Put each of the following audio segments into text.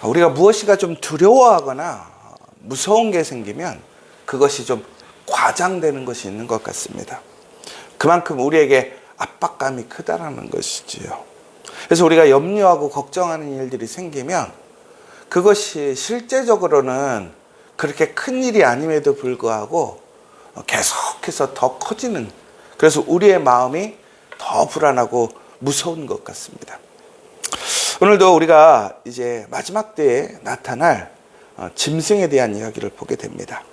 우리가 무엇이가 좀 두려워하거나 무서운 게 생기면 그것이 좀 과장되는 것이 있는 것 같습니다. 그만큼 우리에게 압박감이 크다라는 것이지요. 그래서 우리가 염려하고 걱정하는 일들이 생기면 그것이 실제적으로는 그렇게 큰 일이 아님에도 불구하고 계속해서 더 커지는, 그래서 우리의 마음이 더 불안하고 무서운 것 같습니다. 오늘도 우리가 이제 마지막 때에 나타날 짐승에 대한 이야기를 보게 됩니다.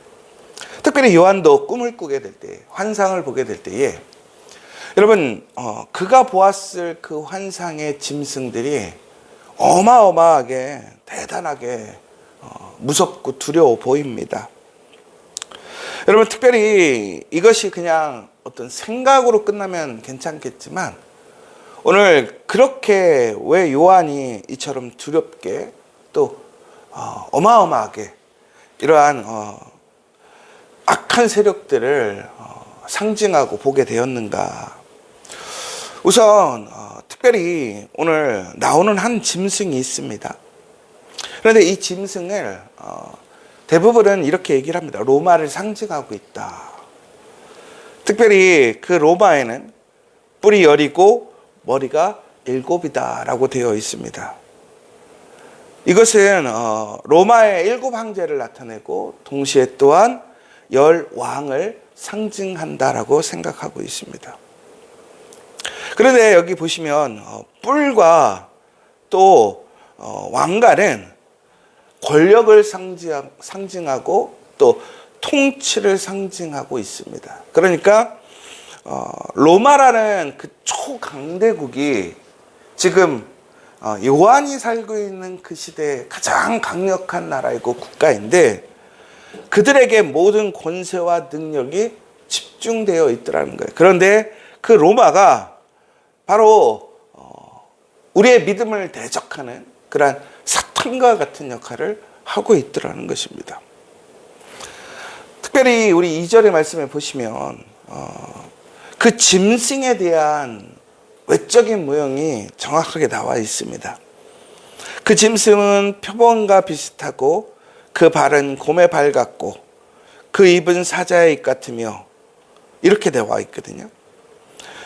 특별히 요한도 꿈을 꾸게 될 때, 환상을 보게 될 때에 여러분 그가 보았을 그 환상의 짐승들이 어마어마하게 대단하게 무섭고 두려워 보입니다. 여러분 특별히 이것이 그냥 어떤 생각으로 끝나면 괜찮겠지만 오늘 그렇게 왜 요한이 이처럼 두렵게 또 어마어마하게 이러한 악한 세력들을 상징하고 보게 되었는가. 우선 특별히 오늘 나오는 한 짐승이 있습니다. 그런데 이 짐승을 대부분은 이렇게 얘기를 합니다. 로마를 상징하고 있다. 특별히 그 로마에는 뿔이 10이고 머리가 7이다 라고 되어 있습니다. 이것은 로마의 7 황제를 나타내고 동시에 또한 10 왕을 상징한다라고 생각하고 있습니다. 그런데 여기 보시면 뿔과 또 왕관은 권력을 상징하고 또 통치를 상징하고 있습니다. 그러니까 로마라는 그 초강대국이 지금 요한이 살고 있는 그 시대에 가장 강력한 나라이고 국가인데 그들에게 모든 권세와 능력이 집중되어 있더라는 거예요. 그런데 그 로마가 바로 우리의 믿음을 대적하는 그러한 사탄과 같은 역할을 하고 있더라는 것입니다. 특별히 우리 2절의 말씀에 보시면 그 짐승에 대한 외적인 모형이 정확하게 나와 있습니다. 그 짐승은 표범과 비슷하고 그 발은 곰의 발 같고 그 입은 사자의 입 같으며 이렇게 나와 있거든요.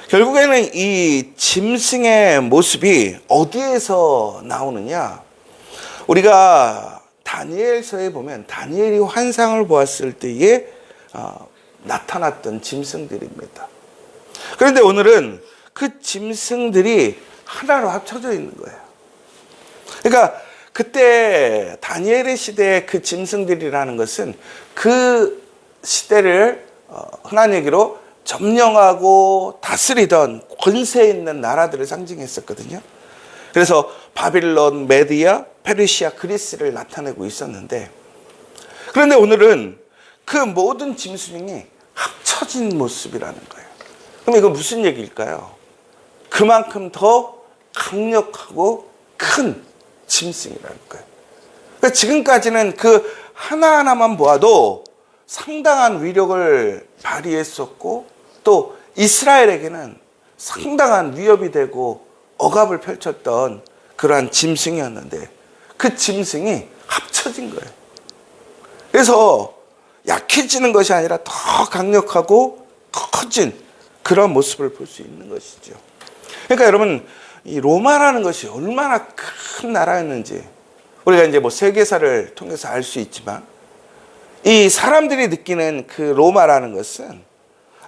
결국에는 이 짐승의 모습이 어디에서 나오느냐? 우리가 다니엘서에 보면 다니엘이 환상을 보았을 때에 나타났던 짐승들입니다. 그런데 오늘은 그 짐승들이 하나로 합쳐져 있는 거예요. 그러니까 그때 다니엘의 시대의 그 짐승들이라는 것은 그 시대를 흔한 얘기로 점령하고 다스리던 권세 있는 나라들을 상징했었거든요. 그래서 바빌론, 메디아, 페르시아, 그리스를 나타내고 있었는데 그런데 오늘은 그 모든 짐승이 합쳐진 모습이라는 거예요. 그럼 이건 무슨 얘기일까요? 그만큼 더 강력하고 큰 짐승이라는 거예요. 그러니까 지금까지는 그 하나하나만 보아도 상당한 위력을 발휘했었고 또 이스라엘에게는 상당한 위협이 되고 억압을 펼쳤던 그러한 짐승이었는데 그 짐승이 합쳐진 거예요. 그래서 약해지는 것이 아니라 더 강력하고 커진 그런 모습을 볼 수 있는 것이죠. 그러니까 여러분 이 로마라는 것이 얼마나 큰 나라였는지 우리가 이제 뭐 세계사를 통해서 알 수 있지만 이 사람들이 느끼는 그 로마라는 것은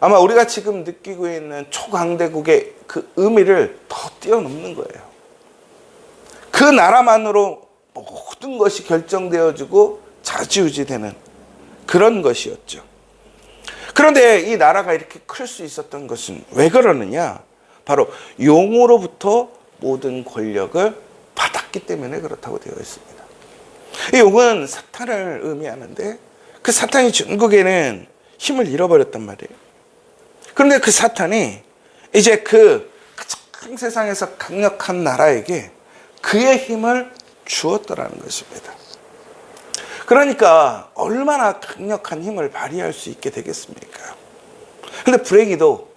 아마 우리가 지금 느끼고 있는 초강대국의 그 의미를 더 뛰어넘는 거예요. 그 나라만으로 모든 것이 결정되어지고 좌지우지되는 그런 것이었죠. 그런데 이 나라가 이렇게 클 수 있었던 것은 왜 그러느냐? 바로 용으로부터 모든 권력을 받았기 때문에 그렇다고 되어 있습니다. 이 용은 사탄을 의미하는데 그 사탄이 중국에는 힘을 잃어버렸단 말이에요. 그런데 그 사탄이 이제 그 큰 세상에서 강력한 나라에게 그의 힘을 주었더라는 것입니다. 그러니까 얼마나 강력한 힘을 발휘할 수 있게 되겠습니까? 그런데 불행히도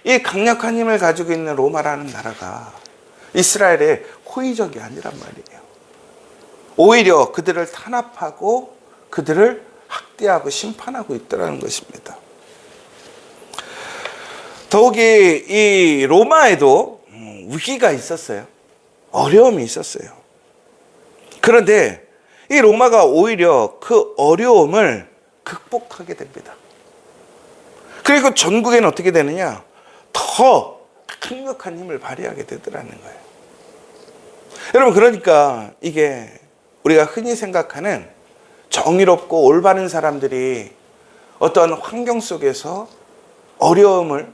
이 강력한 힘을 가지고 있는 로마라는 나라가 이스라엘의 호의적이 아니란 말이에요. 오히려 그들을 탄압하고 그들을 학대하고 심판하고 있더라는 것입니다. 더욱이 이 로마에도 위기가 있었어요. 어려움이 있었어요. 그런데 이 로마가 오히려 그 어려움을 극복하게 됩니다. 그리고 전국에는 어떻게 되느냐? 더 강력한 힘을 발휘하게 되더라는 거예요. 여러분, 그러니까 이게 우리가 흔히 생각하는 정의롭고 올바른 사람들이 어떤 환경 속에서 어려움을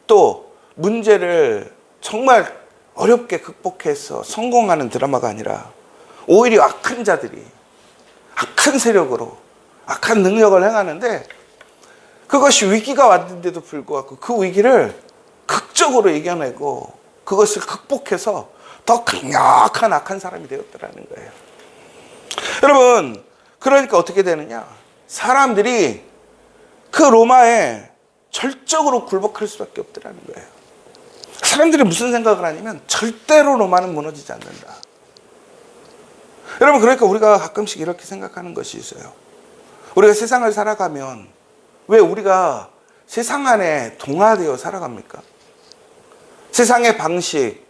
또 문제를 정말 어렵게 극복해서 성공하는 드라마가 아니라 오히려 악한 자들이 악한 세력으로 악한 능력을 행하는데 그것이 위기가 왔는데도 불구하고 그 위기를 극적으로 이겨내고 그것을 극복해서 더 강력한 악한 사람이 되었더라는 거예요. 여러분, 그러니까 어떻게 되느냐? 사람들이 그 로마에 절적으로 굴복할 수밖에 없더라는 거예요. 사람들이 무슨 생각을 하냐면 절대로 로마는 무너지지 않는다. 여러분, 그러니까 우리가 가끔씩 이렇게 생각하는 것이 있어요. 우리가 세상을 살아가면 왜 우리가 세상 안에 동화되어 살아갑니까? 세상의 방식,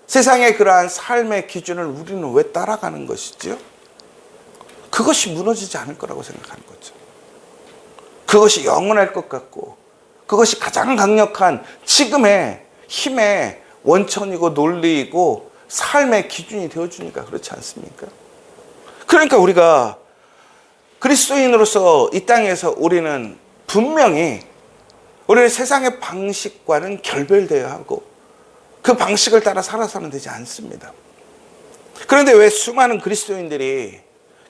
세상의 그러한 삶의 기준을 우리는 왜 따라가는 것이지요? 그것이 무너지지 않을 거라고 생각하는 거죠. 그것이 영원할 것 같고 그것이 가장 강력한 지금의 힘의 원천이고 논리이고 삶의 기준이 되어주니까 그렇지 않습니까? 그러니까 우리가 그리스도인으로서 이 땅에서 우리는 분명히 우리는 세상의 방식과는 결별되어야 하고 그 방식을 따라 살아서는 되지 않습니다. 그런데 왜 수많은 그리스도인들이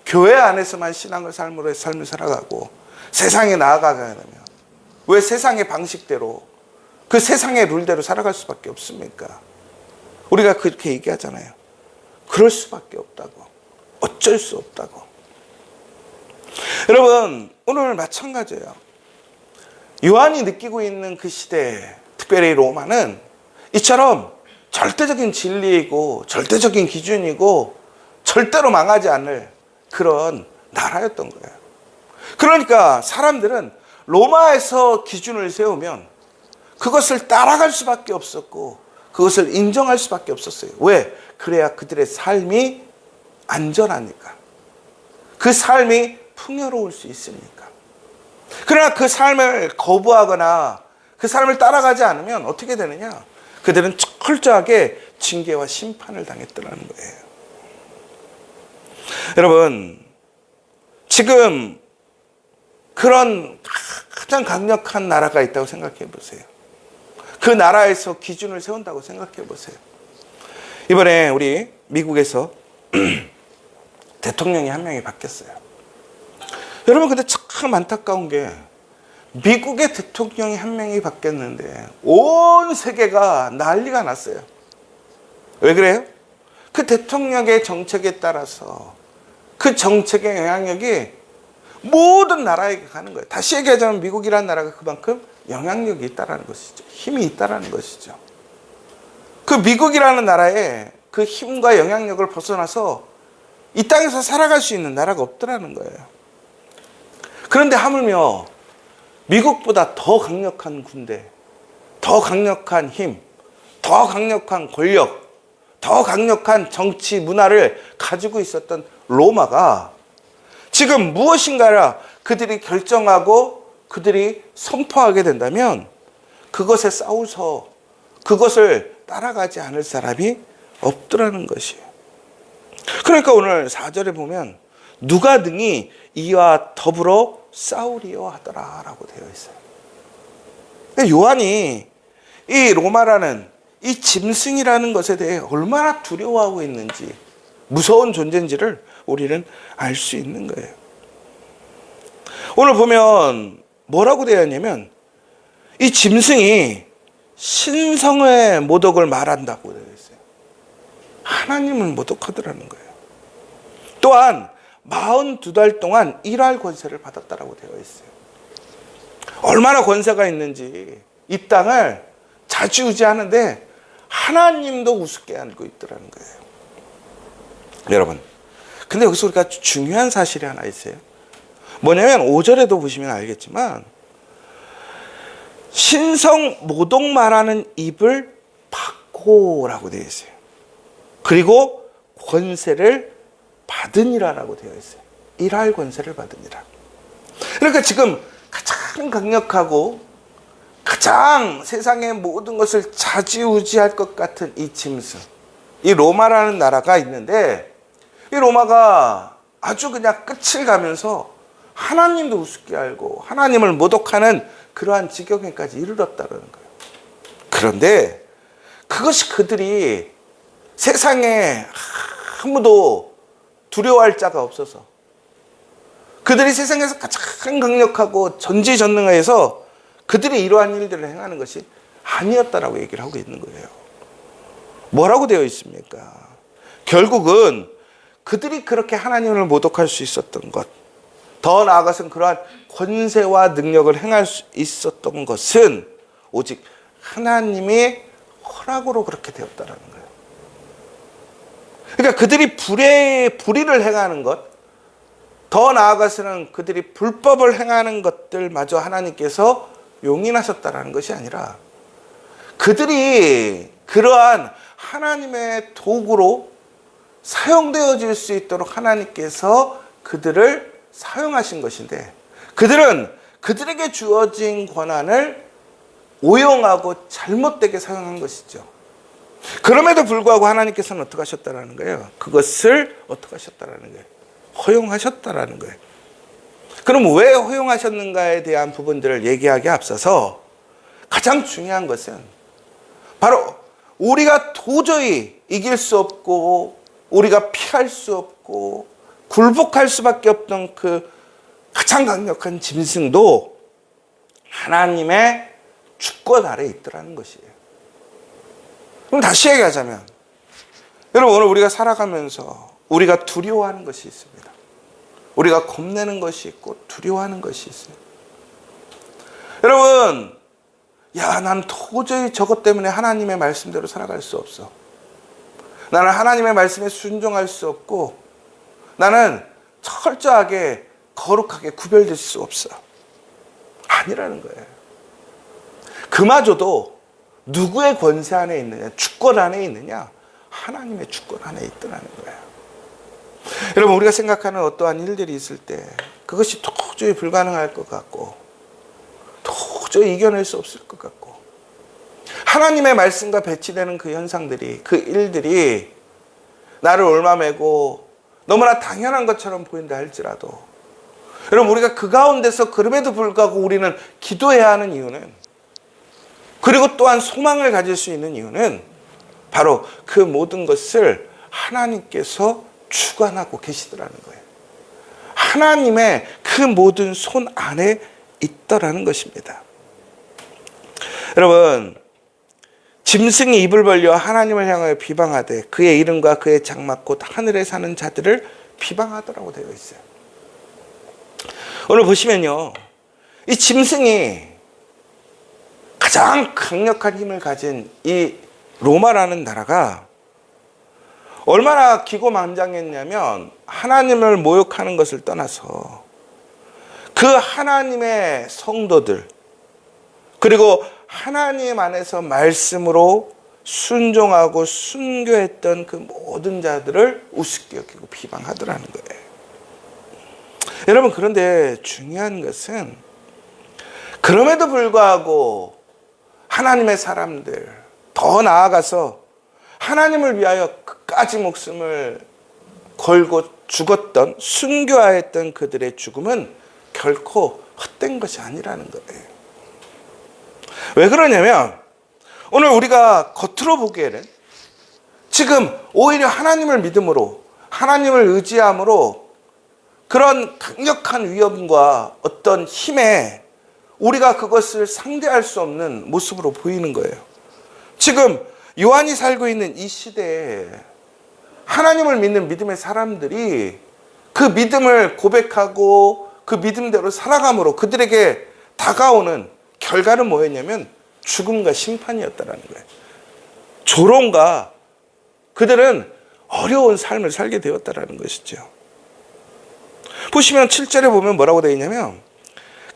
교회 안에서만 삶을 살아가고 세상에 나아가게 되면 왜 세상의 방식대로 그 세상의 룰대로 살아갈 수밖에 없습니까? 우리가 그렇게 얘기하잖아요. 그럴 수밖에 없다고. 어쩔 수 없다고. 여러분, 오늘 마찬가지예요. 요한이 느끼고 있는 그 시대, 특별히 로마는 이처럼 절대적인 진리이고 절대적인 기준이고 절대로 망하지 않을 그런 나라였던 거예요. 그러니까 사람들은 로마에서 기준을 세우면 그것을 따라갈 수밖에 없었고 그것을 인정할 수밖에 없었어요. 왜? 그래야 그들의 삶이 안전하니까. 그 삶이 풍요로울 수 있으니까. 그러나 그 삶을 거부하거나 그 삶을 따라가지 않으면 어떻게 되느냐? 그들은 철저하게 징계와 심판을 당했더라는 거예요. 여러분, 지금 그런 가장 강력한 나라가 있다고 생각해 보세요. 그 나라에서 기준을 세운다고 생각해 보세요. 이번에 우리 미국에서 대통령이 한 명이 바뀌었어요. 여러분, 근데 참 안타까운 게 미국의 대통령이 한 명이 바뀌었는데 온 세계가 난리가 났어요. 왜 그래요? 그 대통령의 정책에 따라서 그 정책의 영향력이 모든 나라에게 가는 거예요. 다시 얘기하자면 미국이라는 나라가 그만큼 영향력이 있다는 것이죠. 힘이 있다는 것이죠. 그 미국이라는 나라에 그 힘과 영향력을 벗어나서 이 땅에서 살아갈 수 있는 나라가 없더라는 거예요. 그런데 하물며 미국보다 더 강력한 군대, 더 강력한 힘, 더 강력한 권력, 더 강력한 정치 문화를 가지고 있었던 로마가 지금 무엇인가를 그들이 결정하고 그들이 선포하게 된다면 그것에 싸워서 그것을 따라가지 않을 사람이 없더라는 것이에요. 그러니까 오늘 4절에 보면 누가 능히 이와 더불어 싸우리요 하더라 라고 되어 있어요. 요한이 이 로마라는 이 짐승이라는 것에 대해 얼마나 두려워하고 있는지 무서운 존재인지를 우리는 알 수 있는 거예요. 오늘 보면 뭐라고 되어 있냐면 이 짐승이 신성의 모독을 말한다고 되어 있어요. 하나님을 모독하더라는 거예요. 또한 42달 동안 일할 권세를 받았다라고 되어 있어요. 얼마나 권세가 있는지 이 땅을 자주우지하는데 하나님도 우습게 알고 있더라는 거예요. 여러분, 근데 여기서 우리가 중요한 사실이 하나 있어요. 뭐냐면 5절에도 보시면 알겠지만 신성 모독 말하는 입을 받고라고 되어 있어요. 그리고 권세를 받으니라라고 되어 있어요. 일할 권세를 받으니라. 그러니까 지금 가장 강력하고 가장 세상의 모든 것을 좌지우지할 것 같은 이 짐승, 이 로마라는 나라가 있는데, 이 로마가 아주 그냥 끝을 가면서 하나님도 우습게 알고 하나님을 모독하는 그러한 지경에까지 이르렀다는 거예요. 그런데 그것이 그들이 세상에 아무도 두려워할 자가 없어서, 그들이 세상에서 가장 강력하고 전지전능해서 그들이 이러한 일들을 행하는 것이 아니었다라고 얘기를 하고 있는 거예요. 뭐라고 되어 있습니까? 결국은 그들이 그렇게 하나님을 모독할 수 있었던 것, 더 나아가서는 그러한 권세와 능력을 행할 수 있었던 것은 오직 하나님의 허락으로 그렇게 되었다라는 거예요. 그러니까 그들이 불의를 행하는 것, 더 나아가서는 그들이 불법을 행하는 것들마저 하나님께서 용인하셨다라는 것이 아니라, 그들이 그러한 하나님의 도구로 사용되어질 수 있도록 하나님께서 그들을 사용하신 것인데, 그들은 그들에게 주어진 권한을 오용하고 잘못되게 사용한 것이죠. 그럼에도 불구하고 하나님께서는 어떻게 하셨다라는 거예요? 그것을 어떻게 하셨다라는 거예요? 허용하셨다라는 거예요. 그럼 왜 허용하셨는가에 대한 부분들을 얘기하기에 앞서서 가장 중요한 것은 바로 우리가 도저히 이길 수 없고 우리가 피할 수 없고 굴복할 수밖에 없던 그 가장 강력한 짐승도 하나님의 주권 아래에 있더라는 것이에요. 그럼 다시 얘기하자면, 여러분, 오늘 우리가 살아가면서 우리가 두려워하는 것이 있습니다. 우리가 겁내는 것이 있고 두려워하는 것이 있어요. 여러분, 난 도저히 저것 때문에 하나님의 말씀대로 살아갈 수 없어. 나는 하나님의 말씀에 순종할 수 없고 나는 철저하게 거룩하게 구별될 수 없어. 아니라는 거예요. 그마저도 누구의 권세 안에 있느냐, 주권 안에 있느냐, 하나님의 주권 안에 있더라는 거예요. 여러분, 우리가 생각하는 어떠한 일들이 있을 때 그것이 도저히 불가능할 것 같고 도저히 이겨낼 수 없을 것 같고, 하나님의 말씀과 배치되는 그 현상들이, 그 일들이 나를 얽매고 너무나 당연한 것처럼 보인다 할지라도, 여러분, 우리가 그 가운데서 그럼에도 불구하고 우리는 기도해야 하는 이유는, 그리고 또한 소망을 가질 수 있는 이유는 바로 그 모든 것을 하나님께서 주관하고 계시더라는 거예요. 하나님의 그 모든 손 안에 있더라는 것입니다. 여러분, 짐승이 입을 벌려 하나님을 향하여 비방하되 그의 이름과 그의 장막 곧 하늘에 사는 자들을 비방하더라고 되어 있어요. 오늘 보시면요, 이 짐승이 가장 강력한 힘을 가진 이 로마라는 나라가 얼마나 기고만장했냐면, 하나님을 모욕하는 것을 떠나서 그 하나님의 성도들, 그리고 하나님 안에서 말씀으로 순종하고 순교했던 그 모든 자들을 우습게 여기고 비방하더라는 거예요. 여러분, 그런데 중요한 것은 그럼에도 불구하고 하나님의 사람들, 더 나아가서 하나님을 위하여 끝까지 목숨을 걸고 죽었던, 순교하였던 그들의 죽음은 결코 헛된 것이 아니라는 거예요. 왜 그러냐면, 오늘 우리가 겉으로 보기에는 지금 오히려 하나님을 믿음으로, 하나님을 의지함으로 그런 강력한 위험과 어떤 힘에 우리가 그것을 상대할 수 없는 모습으로 보이는 거예요. 지금 요한이 살고 있는 이 시대에 하나님을 믿는 믿음의 사람들이 그 믿음을 고백하고 그 믿음대로 살아감으로 그들에게 다가오는 결과는 뭐였냐면 죽음과 심판이었다는 거예요. 조롱과 그들은 어려운 삶을 살게 되었다는 것이죠. 보시면 7절에 보면 뭐라고 되어 있냐면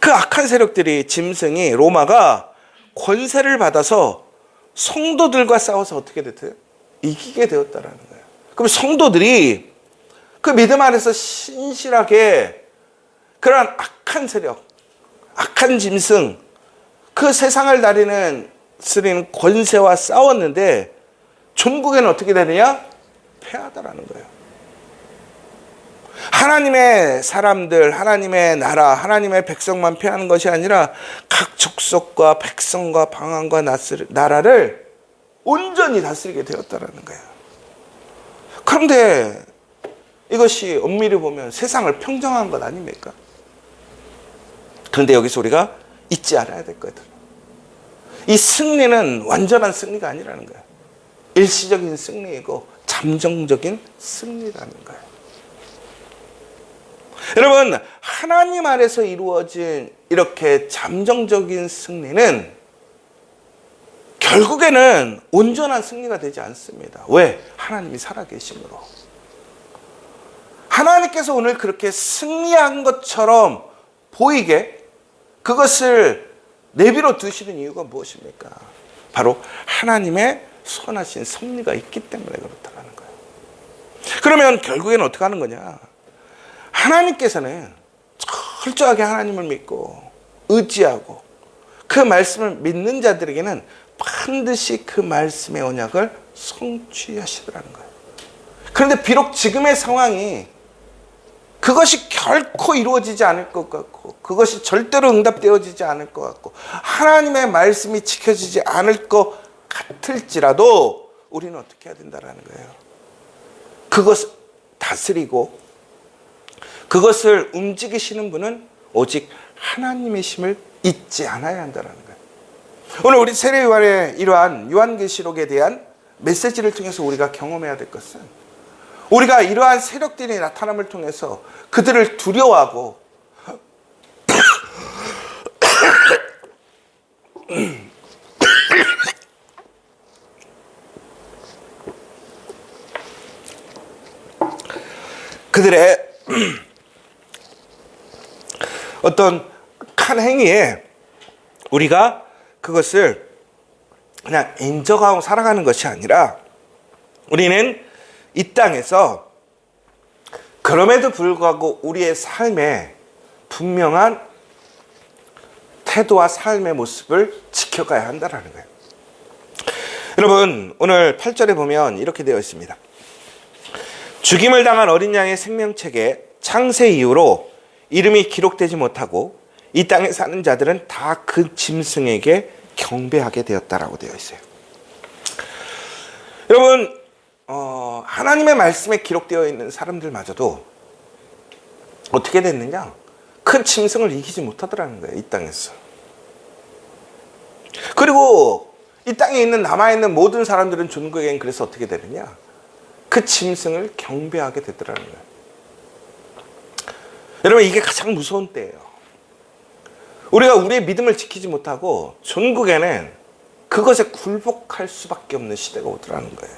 그 악한 세력들이 짐승이 로마가 권세를 받아서 성도들과 싸워서 어떻게 됐어요? 이기게 되었다라는 거예요. 그럼 성도들이 그 믿음 안에서 신실하게 그러한 악한 세력, 악한 짐승, 그 세상을 쓰리는 권세와 싸웠는데 종국에는 어떻게 되느냐? 패하다라는 거예요. 하나님의 사람들, 하나님의 나라, 하나님의 백성만 패하는 것이 아니라 각 족속과 백성과 방언과 나라를 온전히 다스리게 되었다라는 거예요. 그런데 이것이 엄밀히 보면 세상을 평정한 것 아닙니까? 그런데 여기서 우리가 잊지 않아야 될 것들. 이 승리는 완전한 승리가 아니라는 거예요. 일시적인 승리이고 잠정적인 승리라는 거예요. 여러분, 하나님 안에서 이루어진 이렇게 잠정적인 승리는 결국에는 온전한 승리가 되지 않습니다. 왜? 하나님이 살아계심으로. 하나님께서 오늘 그렇게 승리한 것처럼 보이게 그것을 내비로 두시는 이유가 무엇입니까? 바로 하나님의 선하신 섭리가 있기 때문에 그렇다는 거예요. 그러면 결국에는 어떻게 하는 거냐? 하나님께서는 철저하게 하나님을 믿고 의지하고 그 말씀을 믿는 자들에게는 반드시 그 말씀의 언약을 성취하시더라는 거예요. 그런데 비록 지금의 상황이 그것이 결코 이루어지지 않을 것 같고 그것이 절대로 응답되어지지 않을 것 같고 하나님의 말씀이 지켜지지 않을 것 같을지라도 우리는 어떻게 해야 된다는 거예요? 그것을 다스리고 그것을 움직이시는 분은 오직 하나님이심을 잊지 않아야 한다는 거예요. 오늘 우리 세례 요한의 이러한 요한계시록에 대한 메시지를 통해서 우리가 경험해야 될 것은 우리가 이러한 세력들이 나타남을 통해서 그들을 두려워하고 그들의 어떤 한 행위에 우리가 그것을 그냥 인정하고 살아가는 것이 아니라 우리는 이 땅에서 그럼에도 불구하고 우리의 삶에 분명한 태도와 삶의 모습을 지켜가야 한다는 거예요. 여러분, 오늘 8절에 보면 이렇게 되어 있습니다. 죽임을 당한 어린 양의 생명책에 창세 이후로 이름이 기록되지 못하고 이 땅에 사는 자들은 다 그 짐승에게 경배하게 되었다라고 되어 있어요. 여러분, 하나님의 말씀에 기록되어 있는 사람들마저도 어떻게 됐느냐? 큰 짐승을 이기지 못하더라는 거예요. 이 땅에서. 그리고 이 땅에 있는 남아있는 모든 사람들은 종국에겐 그래서 어떻게 되느냐? 그 짐승을 경배하게 되더라는 거예요. 여러분, 이게 가장 무서운 때예요. 우리가 우리의 믿음을 지키지 못하고 종국에는 그것에 굴복할 수밖에 없는 시대가 오더라는 거예요.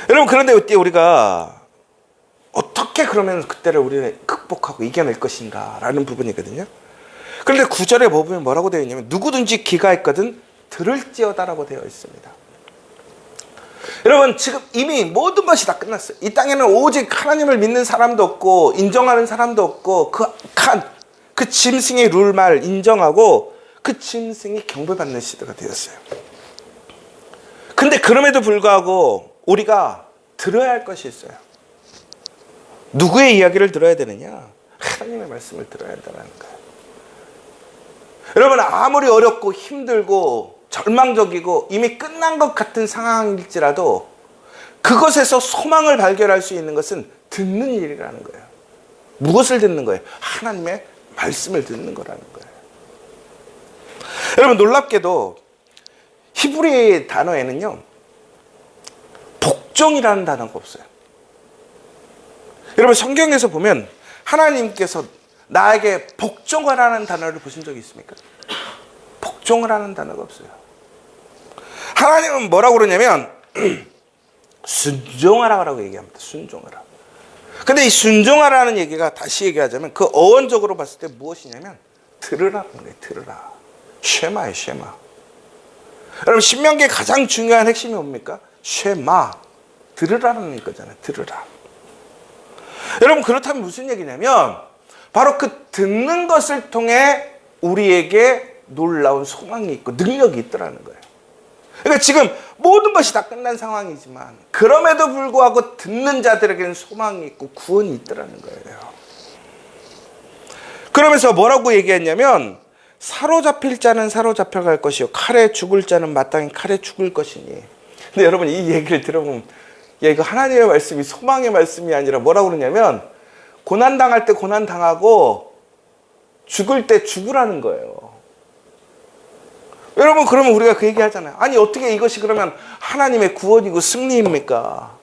여러분, 그런데 이때 우리가 어떻게 그러면 그때를 우리는 극복하고 이겨낼 것인가 라는 부분이거든요. 그런데 9절에 보면 뭐라고 되어 있냐면 누구든지 귀가 있거든 들을지어다라고 되어 있습니다. 여러분, 지금 이미 모든 것이 다 끝났어요. 이 땅에는 오직 하나님을 믿는 사람도 없고 인정하는 사람도 없고 그 짐승의 룰말 인정하고 그 짐승이 경배받는 시대가 되었어요. 근데 그럼에도 불구하고 우리가 들어야 할 것이 있어요. 누구의 이야기를 들어야 되느냐? 하나님의 말씀을 들어야 한다는 거예요. 여러분, 아무리 어렵고 힘들고 절망적이고 이미 끝난 것 같은 상황일지라도 그것에서 소망을 발견할 수 있는 것은 듣는 일이라는 거예요. 무엇을 듣는 거예요? 하나님의 말씀을 듣는 거라는 거예요. 여러분, 놀랍게도 히브리 단어에는요 복종이라는 단어가 없어요. 여러분, 성경에서 보면 하나님께서 나에게 복종을 하는 단어를 보신 적이 있습니까? 복종을 하는 단어가 없어요. 하나님은 뭐라고 그러냐면 순종하라고 얘기합니다. 순종하라. 근데 이 순종하라는 얘기가 다시 얘기하자면 그 어원적으로 봤을 때 무엇이냐면 들으라는 거예요. 들으라. 쉐마예요. 쉐마. 여러분 신명기의 가장 중요한 핵심이 뭡니까? 쉐마. 들으라는 거잖아요. 들으라. 여러분 그렇다면 무슨 얘기냐면 바로 그 듣는 것을 통해 우리에게 놀라운 소망이 있고 능력이 있더라는 거예요. 그러니까 지금 모든 것이 다 끝난 상황이지만 그럼에도 불구하고 듣는 자들에게는 소망이 있고 구원이 있더라는 거예요. 그러면서 뭐라고 얘기했냐면 사로잡힐 자는 사로잡혀갈 것이요 칼에 죽을 자는 마땅히 칼에 죽을 것이니. 근데 여러분 이 얘기를 들어보면 야 이거 하나님의 말씀이 소망의 말씀이 아니라 뭐라고 그러냐면 고난당할 때 고난당하고 죽을 때 죽으라는 거예요. 여러분 그러면 우리가 그 얘기 하잖아요. 아니 어떻게 이것이 그러면 하나님의 구원이고 승리입니까?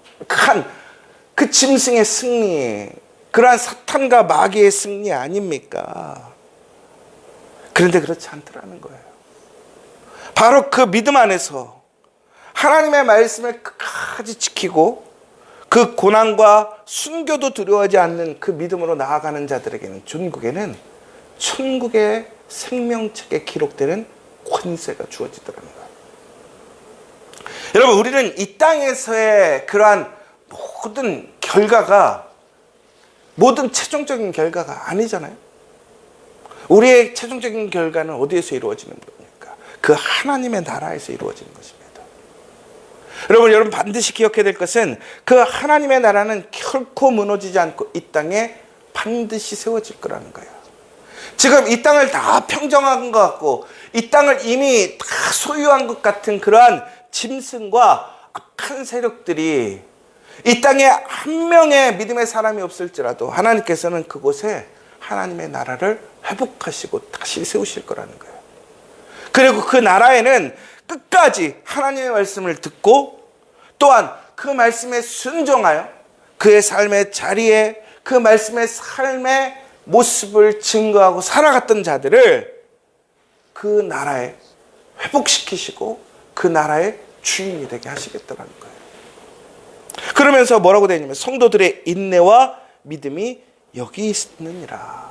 그 짐승의 승리, 그러한 사탄과 마귀의 승리 아닙니까? 그런데 그렇지 않더라는 거예요. 바로 그 믿음 안에서 하나님의 말씀을 끝까지 지키고 그 고난과 순교도 두려워하지 않는 그 믿음으로 나아가는 자들에게는 천국에는 천국의 생명책에 기록되는 권세가 주어지더라는 거예요. 여러분 우리는 이 땅에서의 그러한 모든 결과가 모든 최종적인 결과가 아니잖아요. 우리의 최종적인 결과는 어디에서 이루어지는 겁니까? 그 하나님의 나라에서 이루어지는 것입니다. 여러분 반드시 기억해야 될 것은 그 하나님의 나라는 결코 무너지지 않고 이 땅에 반드시 세워질 거라는 거예요. 지금 이 땅을 다 평정한 것 같고 이 땅을 이미 다 소유한 것 같은 그러한 짐승과 악한 세력들이 이 땅에 한 명의 믿음의 사람이 없을지라도 하나님께서는 그곳에 하나님의 나라를 회복하시고 다시 세우실 거라는 거예요. 그리고 그 나라에는 끝까지 하나님의 말씀을 듣고 또한 그 말씀에 순종하여 그의 삶의 자리에 그 말씀의 삶의 모습을 증거하고 살아갔던 자들을 그 나라에 회복시키시고 그 나라의 주인이 되게 하시겠다는 거예요. 그러면서 뭐라고 되어 있냐면 성도들의 인내와 믿음이 여기 있느니라.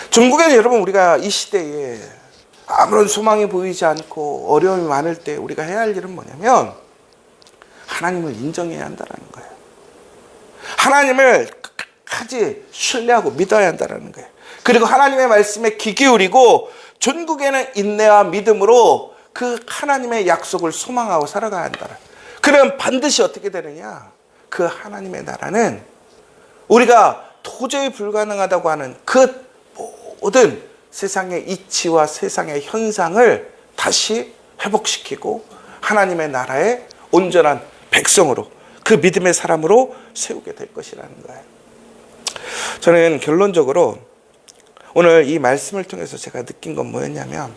중국에는 여러분 우리가 이 시대에 아무런 소망이 보이지 않고 어려움이 많을 때 우리가 해야 할 일은 뭐냐면 하나님을 인정해야 한다는 거예요. 하나님을 끝까지 신뢰하고 믿어야 한다는 거예요. 그리고 하나님의 말씀에 귀 기울이고 전국에는 인내와 믿음으로 그 하나님의 약속을 소망하고 살아가야 한다. 그럼 반드시 어떻게 되느냐? 그 하나님의 나라는 우리가 도저히 불가능하다고 하는 그 모든 세상의 이치와 세상의 현상을 다시 회복시키고 하나님의 나라의 온전한 백성으로 그 믿음의 사람으로 세우게 될 것이라는 거예요. 저는 결론적으로 오늘 이 말씀을 통해서 제가 느낀 건 뭐였냐면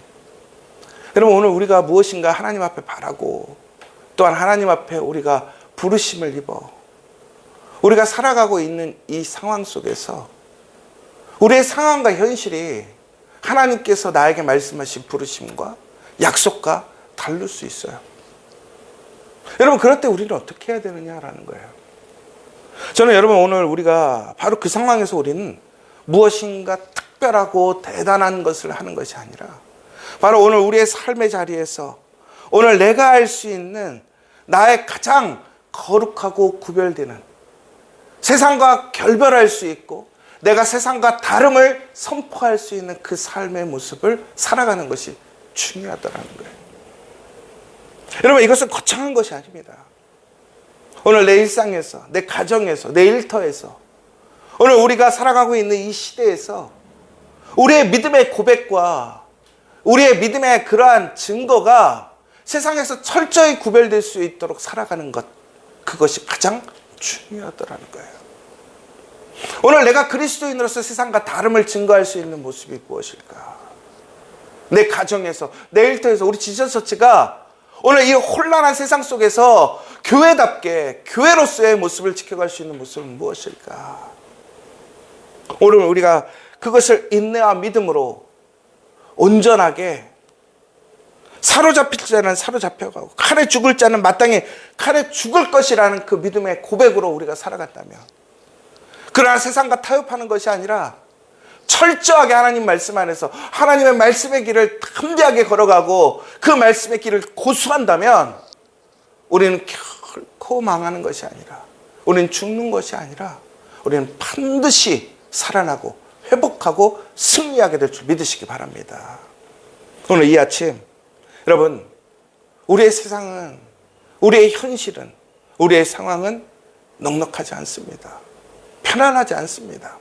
여러분 오늘 우리가 무엇인가 하나님 앞에 바라고 또한 하나님 앞에 우리가 부르심을 입어 우리가 살아가고 있는 이 상황 속에서 우리의 상황과 현실이 하나님께서 나에게 말씀하신 부르심과 약속과 다를 수 있어요. 여러분 그럴 때 우리는 어떻게 해야 되느냐라는 거예요. 저는 여러분 오늘 우리가 바로 그 상황에서 우리는 무엇인가 특별하고 대단한 것을 하는 것이 아니라 바로 오늘 우리의 삶의 자리에서 오늘 내가 할 수 있는 나의 가장 거룩하고 구별되는 세상과 결별할 수 있고 내가 세상과 다름을 선포할 수 있는 그 삶의 모습을 살아가는 것이 중요하다는 거예요. 여러분 이것은 거창한 것이 아닙니다. 오늘 내 일상에서 내 가정에서 내 일터에서 오늘 우리가 살아가고 있는 이 시대에서 우리의 믿음의 고백과 우리의 믿음의 그러한 증거가 세상에서 철저히 구별될 수 있도록 살아가는 것, 그것이 가장 중요하다는 거예요. 오늘 내가 그리스도인으로서 세상과 다름을 증거할 수 있는 모습이 무엇일까? 내 가정에서, 내 일터에서 우리 지저처치가 오늘 이 혼란한 세상 속에서 교회답게 교회로서의 모습을 지켜갈 수 있는 모습은 무엇일까? 오늘 우리가 그것을 인내와 믿음으로 온전하게 사로잡힐 자는 사로잡혀가고 칼에 죽을 자는 마땅히 칼에 죽을 것이라는 그 믿음의 고백으로 우리가 살아간다면 그러나 세상과 타협하는 것이 아니라 철저하게 하나님 말씀 안에서 하나님의 말씀의 길을 담대하게 걸어가고 그 말씀의 길을 고수한다면 우리는 결코 망하는 것이 아니라, 우리는 죽는 것이 아니라 우리는 반드시 살아나고 회복하고 승리하게 될 줄 믿으시기 바랍니다. 오늘 이 아침 여러분, 우리의 세상은, 우리의 현실은, 우리의 상황은 넉넉하지 않습니다. 편안하지 않습니다.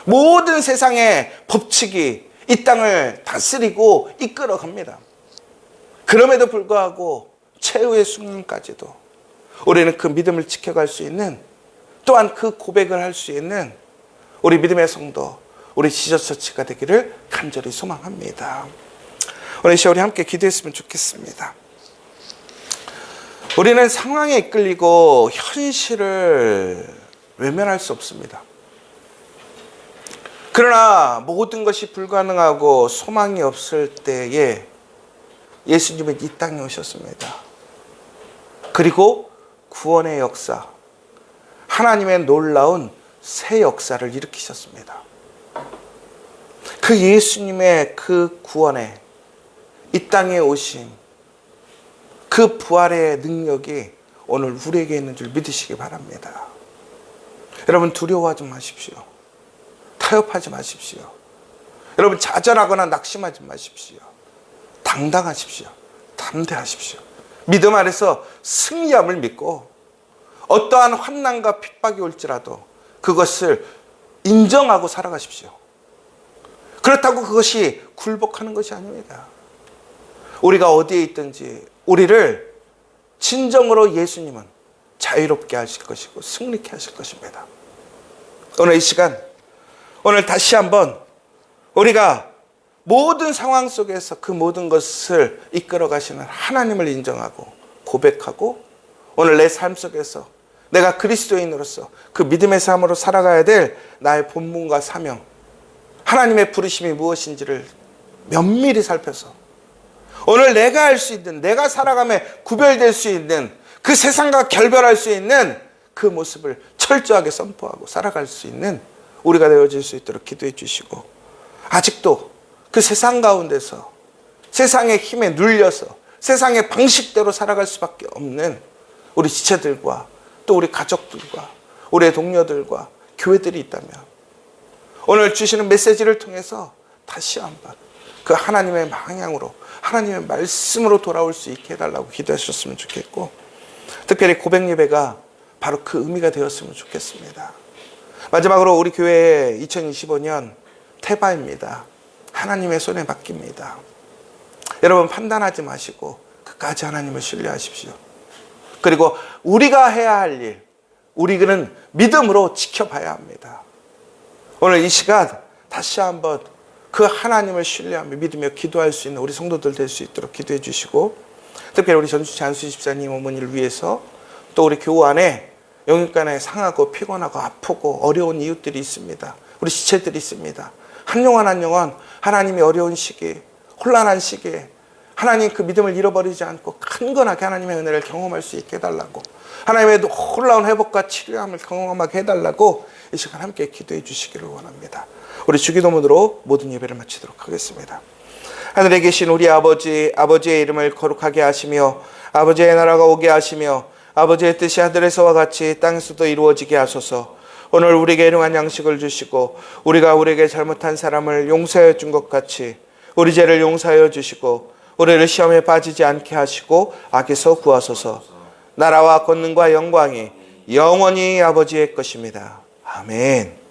모든 세상의 법칙이 이 땅을 다스리고 이끌어갑니다. 그럼에도 불구하고 최후의 순간까지도 우리는 그 믿음을 지켜갈 수 있는, 또한 그 고백을 할 수 있는 우리 믿음의 성도, 우리 지저처치가 되기를 간절히 소망합니다. 오늘 이 시간 우리 함께 기도했으면 좋겠습니다. 우리는 상황에 이끌리고 현실을 외면할 수 없습니다. 그러나 모든 것이 불가능하고 소망이 없을 때에 예수님은 이 땅에 오셨습니다. 그리고 구원의 역사, 하나님의 놀라운 새 역사를 일으키셨습니다. 그 예수님의 그 구원에, 이 땅에 오신 그 부활의 능력이 오늘 우리에게 있는 줄 믿으시기 바랍니다. 여러분, 두려워하지 마십시오. 타협하지 마십시오. 여러분, 좌절하거나 낙심하지 마십시오. 당당하십시오. 담대하십시오. 믿음 안에서 승리함을 믿고 어떠한 환난과 핍박이 올지라도 그것을 인정하고 살아가십시오. 그렇다고 그것이 굴복하는 것이 아닙니다. 우리가 어디에 있든지 우리를 진정으로 예수님은 자유롭게 하실 것이고 승리케 하실 것입니다. 오늘 이 시간, 오늘 다시 한번 우리가 모든 상황 속에서 그 모든 것을 이끌어 가시는 하나님을 인정하고 고백하고 오늘 내 삶 속에서 내가 그리스도인으로서 그 믿음의 삶으로 살아가야 될 나의 본분과 사명, 하나님의 부르심이 무엇인지를 면밀히 살펴서 오늘 내가 할 수 있는, 내가 살아가며 구별될 수 있는, 그 세상과 결별할 수 있는 그 모습을 철저하게 선포하고 살아갈 수 있는 우리가 되어질 수 있도록 기도해 주시고, 아직도 그 세상 가운데서 세상의 힘에 눌려서 세상의 방식대로 살아갈 수밖에 없는 우리 지체들과 또 우리 가족들과 우리의 동료들과 교회들이 있다면 오늘 주시는 메시지를 통해서 다시 한번 그 하나님의 방향으로, 하나님의 말씀으로 돌아올 수 있게 해달라고 기도하셨으면 좋겠고, 특별히 고백 예배가 바로 그 의미가 되었으면 좋겠습니다. 마지막으로 우리 교회의 2025년 태바입니다. 하나님의 손에 맡깁니다. 여러분, 판단하지 마시고 끝까지 하나님을 신뢰하십시오. 그리고 우리가 해야 할 일, 우리는 믿음으로 지켜봐야 합니다. 오늘 이 시간 다시 한번 그 하나님을 신뢰하며 믿으며 기도할 수 있는 우리 성도들 될 수 있도록 기도해 주시고, 특별히 우리 전주치 안수 집사님 어머니를 위해서, 또 우리 교우 안에 영육간에 상하고 피곤하고 아프고 어려운 이웃들이 있습니다. 우리 지체들이 있습니다. 한 영혼 한 영혼 하나님의 어려운 시기, 혼란한 시기에 하나님 그 믿음을 잃어버리지 않고 강건하게 하나님의 은혜를 경험할 수 있게 해달라고, 하나님의 놀라운 회복과 치료함을 경험하게 해달라고 이 시간 함께 기도해 주시기를 원합니다. 우리 주기도문으로 모든 예배를 마치도록 하겠습니다. 하늘에 계신 우리 아버지, 아버지의 이름을 거룩하게 하시며 아버지의 나라가 오게 하시며 아버지의 뜻이 하늘에서와 같이 땅에서도 이루어지게 하소서. 오늘 우리에게 일용할 양식을 주시고 우리가 우리에게 잘못한 사람을 용서하여 준 것 같이 우리 죄를 용서하여 주시고 우리를 시험에 빠지지 않게 하시고 악에서 구하소서. 나라와 권능과 영광이 영원히 아버지의 것입니다. 아멘.